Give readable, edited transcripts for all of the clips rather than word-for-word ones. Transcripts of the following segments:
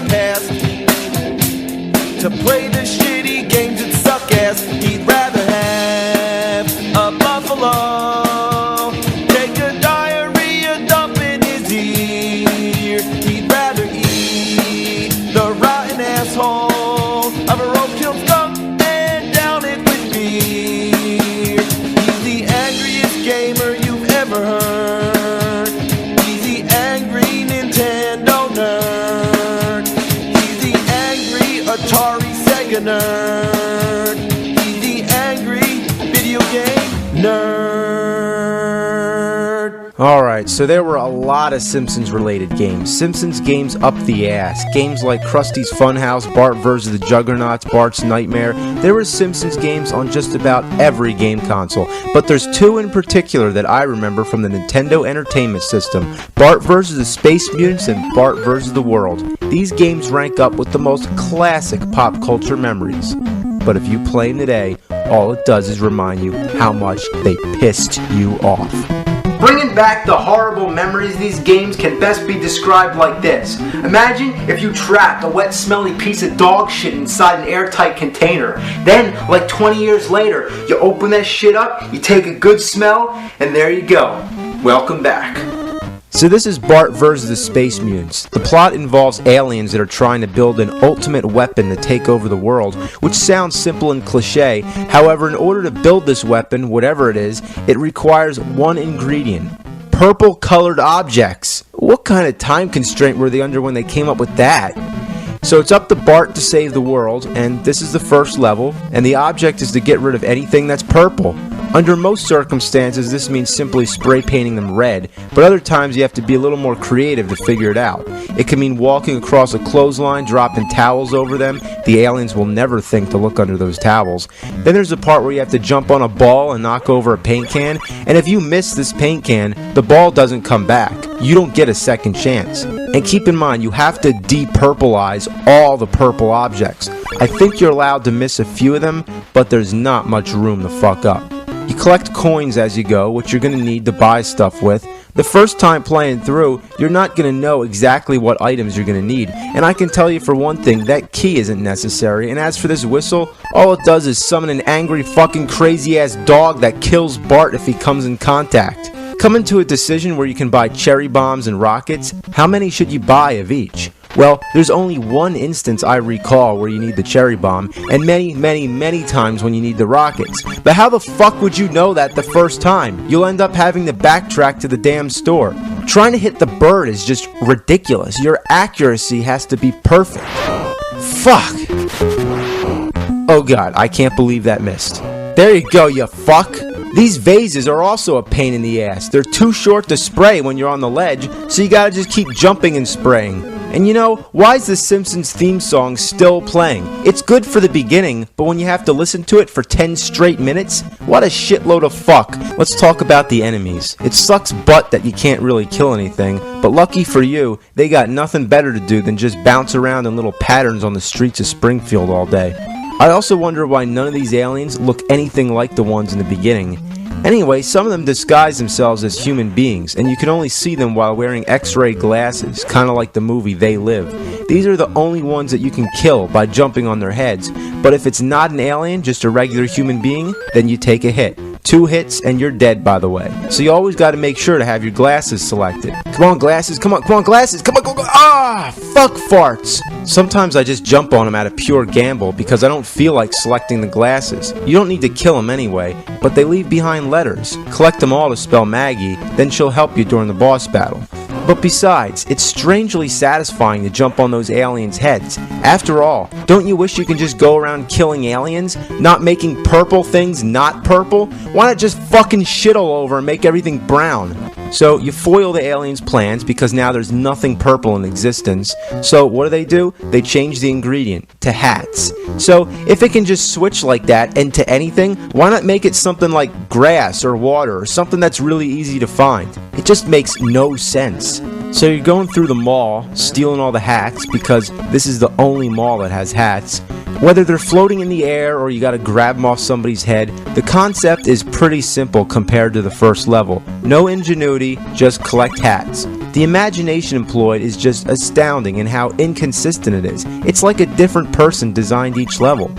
past to play the shitty games that suck ass. He'd rather have a buffalo take a diarrhea dump in his ear. He'd rather eat the rotten asshole of a roadkill skunk and down it with beer. He's the angriest gamer you've ever heard. He's the angry Nintendo nerd. He's the angry Atari Sega nerd. He's the angry video game nerd. Alright, so there were a lot of Simpsons related games. Simpsons games up the ass. Games like Krusty's Funhouse, Bart vs. the Juggernauts, Bart's Nightmare. There were Simpsons games on just about every game console. But there's two in particular that I remember from the Nintendo Entertainment System. Bart vs. the Space Mutants and Bart vs. the World. These games rank up with the most classic pop culture memories. But if you play them today, all it does is remind you how much they pissed you off. Bringing back the horrible memories of these games can best be described like this. Imagine if you trapped a wet, smelly piece of dog shit inside an airtight container. Then, like 20 years later, you open that shit up, you take a good smell, and there you go. Welcome back. So this is Bart vs. the Space Mutants. The plot involves aliens that are trying to build an ultimate weapon to take over the world, which sounds simple and cliche. However, in order to build this weapon, whatever it is, it requires one ingredient: purple colored objects. What kind of time constraint were they under when they came up with that? So it's up to Bart to save the world, and this is the first level, and the object is to get rid of anything that's purple. Under most circumstances, this means simply spray painting them red, but other times you have to be a little more creative to figure it out. It can mean walking across a clothesline, dropping towels over them. The aliens will never think to look under those towels. Then there's the part where you have to jump on a ball and knock over a paint can, and if you miss this paint can, the ball doesn't come back. You don't get a second chance. And keep in mind, you have to de-purplize all the purple objects. I think you're allowed to miss a few of them, but there's not much room to fuck up. You collect coins as you go, which you're going to need to buy stuff with. The first time playing through, you're not going to know exactly what items you're going to need. And I can tell you for one thing, that key isn't necessary. And as for this whistle, all it does is summon an angry fucking crazy ass dog that kills Bart if he comes in contact. Coming to a decision where you can buy cherry bombs and rockets, how many should you buy of each? Well, there's only one instance I recall where you need the cherry bomb, and many times when you need the rockets. But how the fuck would you know that the first time? You'll end up having to backtrack to the damn store. Trying to hit the bird is just ridiculous. Your accuracy has to be perfect. Fuck! Oh god, I can't believe that missed. There you go, you fuck! These vases are also a pain in the ass. They're too short to spray when you're on the ledge, so you gotta just keep jumping and spraying. And you know, why is the Simpsons theme song still playing? It's good for the beginning, but when you have to listen to it for 10 straight minutes, what a shitload of fuck. Let's talk about the enemies. It sucks butt that you can't really kill anything, but lucky for you, they got nothing better to do than just bounce around in little patterns on the streets of Springfield all day. I also wonder why none of these aliens look anything like the ones in the beginning. Anyway, some of them disguise themselves as human beings, and you can only see them while wearing X-ray glasses, kind of like the movie They Live. These are the only ones that you can kill by jumping on their heads, but if it's not an alien, just a regular human being, then you take a hit. 2 hits and you're dead, by the way. So you always got to make sure to have your glasses selected. Come on, glasses, come on, glasses, come on, go. Ah, fuck farts. Sometimes I just jump on them out of pure gamble because I don't feel like selecting the glasses. You don't need to kill them anyway, but they leave behind letters. Collect them all to spell Maggie, then she'll help you during the boss battle. But besides, it's strangely satisfying to jump on those aliens' heads. After all, don't you wish you could just go around killing aliens, not making purple things not purple? Why not just fucking shit all over and make everything brown? So you foil the aliens' plans because now there's nothing purple in existence. So what do? They change the ingredient to hats. So if it can just switch like that into anything, why not make it something like grass or water or something that's really easy to find? It just makes no sense. So you're going through the mall, stealing all the hats because this is the only mall that has hats. Whether they're floating in the air or you gotta grab them off somebody's head, the concept is pretty simple compared to the first level. No ingenuity, just collect hats. The imagination employed is just astounding in how inconsistent it is. It's like a different person designed each level.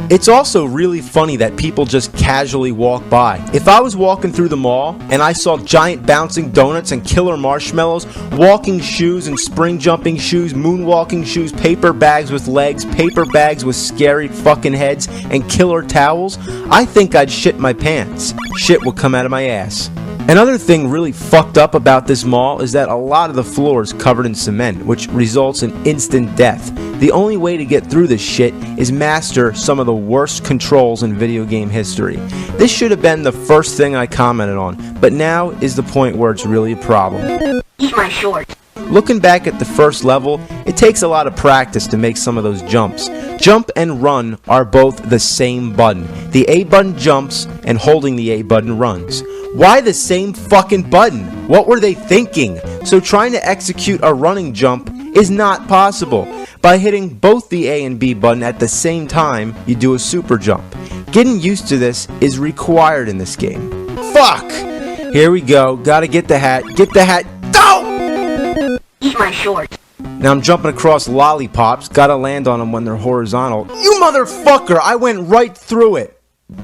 It's also really funny that people just casually walk by. If I was walking through the mall and I saw giant bouncing donuts and killer marshmallows, walking shoes and spring jumping shoes, moonwalking shoes, paper bags with legs, paper bags with scary fucking heads, and killer towels, I think I'd shit my pants. Shit would come out of my ass. Another thing really fucked up about this mall is that a lot of the floor is covered in cement, which results in instant death. The only way to get through this shit is master some of the worst controls in video game history. This should have been the first thing I commented on, but now is the point where it's really a problem. Eat my shorts. Looking back at the first level, it takes a lot of practice to make some of those jumps. Jump and run are both the same button. The A button jumps and holding the A button runs. Why the same fucking button? What were they thinking? So trying to execute a running jump is not possible. By hitting both the A and B button at the same time, you do a super jump. Getting used to this is required in this game. Fuck! Here we go. Gotta get the hat. Get the hat. No! Eat my shorts. Now I'm jumping across lollipops. Gotta land on them when they're horizontal. You motherfucker! I went right through it.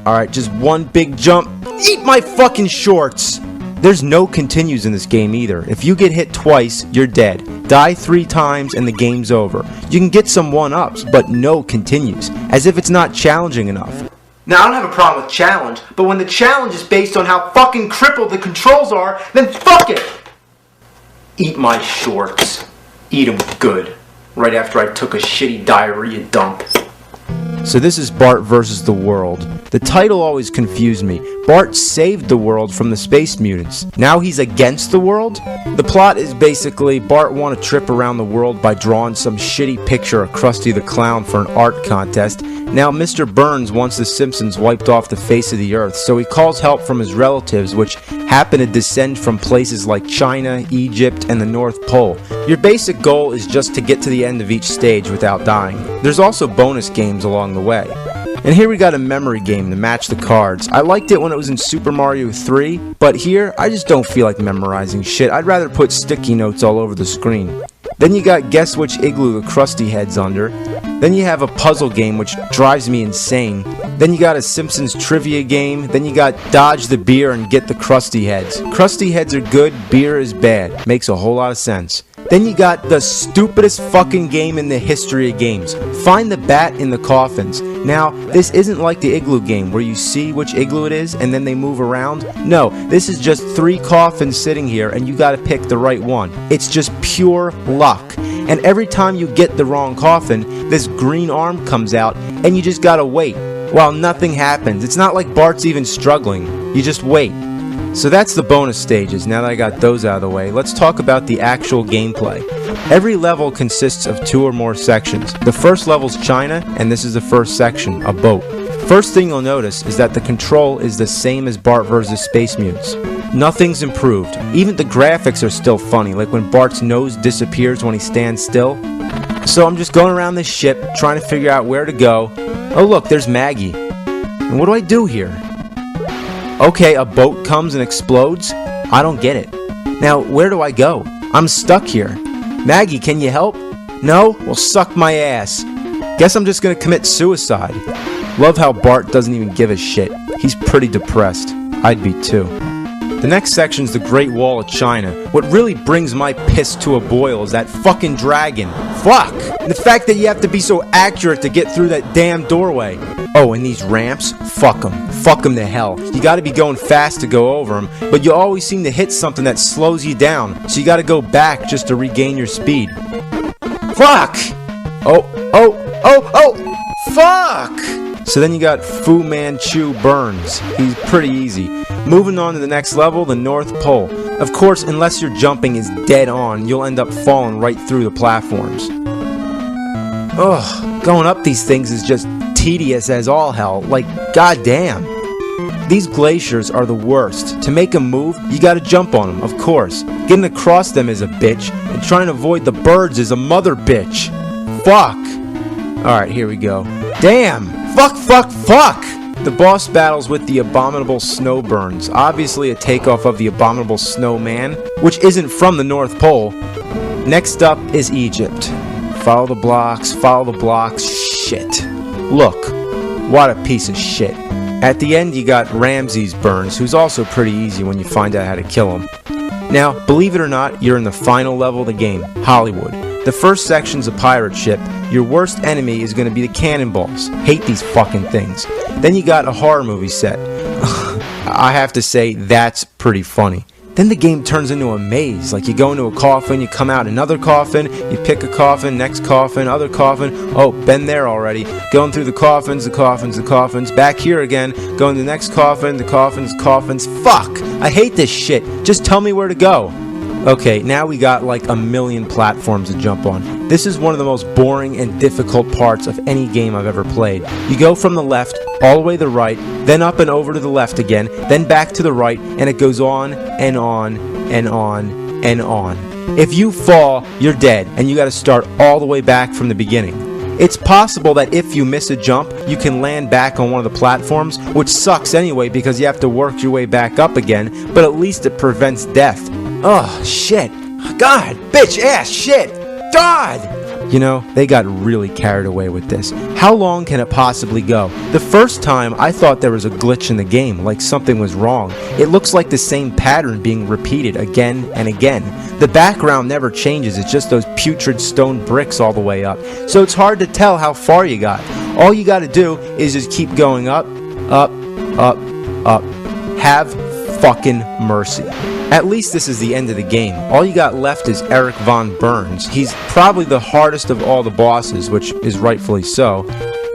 Alright, just one big jump. Eat my fucking shorts! There's no continues in this game either. If you get hit twice, you're dead. Die 3 times and the game's over. You can get some 1-ups, but no continues. As if it's not challenging enough. Now I don't have a problem with challenge, but when the challenge is based on how fucking crippled the controls are, then fuck it! Eat my shorts. Eat them good. Right after I took a shitty diarrhea dump. So this is Bart versus the world. The title always confused me. Bart saved the world from the space mutants. Now he's against the world? The plot is basically Bart won a trip around the world by drawing some shitty picture of Krusty the Clown for an art contest. Now Mr. Burns wants the Simpsons wiped off the face of the earth, so he calls help from his relatives, which happen to descend from places like China, Egypt, and the North Pole. Your basic goal is just to get to the end of each stage without dying. There's also bonus games along the way. And here we got a memory game to match the cards. I liked it when it was in Super Mario 3, but here I just don't feel like memorizing shit. I'd rather put sticky notes all over the screen. Then you got guess which igloo the Krusty head's under. Then you have a puzzle game which drives me insane. Then you got a Simpsons trivia game. Then you got dodge the beer and get the Krusty heads. Krusty heads are good, beer is bad. Makes a whole lot of sense. Then you got the stupidest fucking game in the history of games. Find the bat in the coffins. Now, this isn't like the igloo game where you see which igloo it is and then they move around. No, this is just 3 coffins sitting here and you gotta pick the right one. It's just pure luck. And every time you get the wrong coffin, this green arm comes out and you just gotta wait while nothing happens. It's not like Bart's even struggling. You just wait. So that's the bonus stages. Now that I got those out of the way, let's talk about the actual gameplay. Every level consists of 2 or more sections. The first level's China, and this is the first section, a boat. First thing you'll notice is that the control is the same as Bart vs. Space Mutants. Nothing's improved. Even the graphics are still funny, like when Bart's nose disappears when he stands still. So I'm just going around this ship, trying to figure out where to go. Oh look, there's Maggie. And what do I do here? Okay, a boat comes and explodes? I don't get it. Now, where do I go? I'm stuck here. Maggie, can you help? No? Well, suck my ass. Guess I'm just gonna commit suicide. Love how Bart doesn't even give a shit. He's pretty depressed. I'd be too. The next section's the Great Wall of China. What really brings my piss to a boil is that fucking dragon. Fuck! And the fact that you have to be so accurate to get through that damn doorway. Oh, and these ramps? Fuck them. Fuck them to hell. You gotta be going fast to go over them, but you always seem to hit something that slows you down, so you gotta go back just to regain your speed. Fuck! Fuck! So then you got Fu Manchu Burns. He's pretty easy. Moving on to the next level, the North Pole. Of course, unless your jumping is dead on, you'll end up falling right through the platforms. Ugh, going up these things is just tedious as all hell. Like, goddamn. These glaciers are the worst. To make them move, you gotta jump on them, of course. Getting across them is a bitch, and trying to avoid the birds is a mother bitch. Fuck. Alright, here we go. Damn! Fuck! The boss battles with the abominable Snowburns, obviously a takeoff of the abominable Snowman, which isn't from the North Pole. Next up is Egypt. Follow the blocks, shit. Look, what a piece of shit. At the end you got Ramses Burns, who's also pretty easy when you find out how to kill him. Now, believe it or not, you're in the final level of the game, Hollywood. The first section's a pirate ship. Your worst enemy is going to be the cannonballs. Hate these fucking things. Then you got a horror movie set. I have to say, that's pretty funny. Then the game turns into a maze. Like you go into a coffin, you come out another coffin, you pick a coffin, next coffin, other coffin. Oh, been there already. Going through the coffins, back here again, going to the next coffin, the coffins. Fuck! I hate this shit. Just tell me where to go. Okay, now we got like a million platforms to jump on. This is one of the most boring and difficult parts of any game I've ever played. You go from the left, all the way to the right, then up and over to the left again, then back to the right, and it goes on and on and on and on. If you fall, you're dead, and you gotta start all the way back from the beginning. It's possible that if you miss a jump, you can land back on one of the platforms, which sucks anyway because you have to work your way back up again, but at least it prevents death. Oh, shit. God, bitch ass shit. God! You know, they got really carried away with this. How long can it possibly go? The first time, I thought there was a glitch in the game, like something was wrong. It looks like the same pattern being repeated again and again. The background never changes, it's just those putrid stone bricks all the way up. So it's hard to tell how far you got. All you gotta do is just keep going up, up, up, up. Have fucking mercy. At least this is the end of the game. All you got left is Eric Von Burns. He's probably the hardest of all the bosses, which is rightfully so.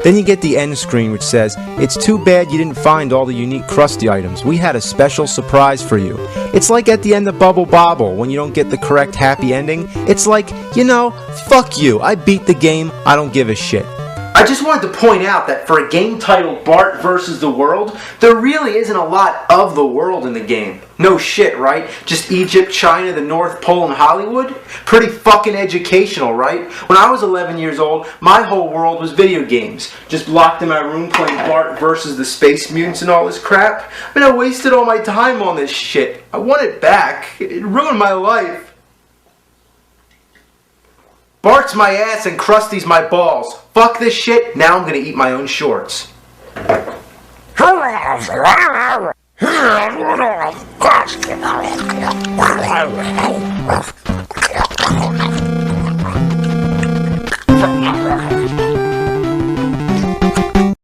Then you get the end screen which says, "It's too bad you didn't find all the unique Krusty items. We had a special surprise for you." It's like at the end of Bubble Bobble when you don't get the correct happy ending. It's like, you know, fuck you. I beat the game. I don't give a shit. I just wanted to point out that for a game titled Bart vs. the World, there really isn't a lot of the world in the game. No shit, right? Just Egypt, China, the North Pole, and Hollywood? Pretty fucking educational, right? When I was 11 years old, my whole world was video games. Just locked in my room playing Bart vs. the Space Mutants and all this crap. I mean, I wasted all my time on this shit. I want it back. It ruined my life. Bart's my ass and Krusty's my balls. Fuck this shit, now I'm gonna eat my own shorts.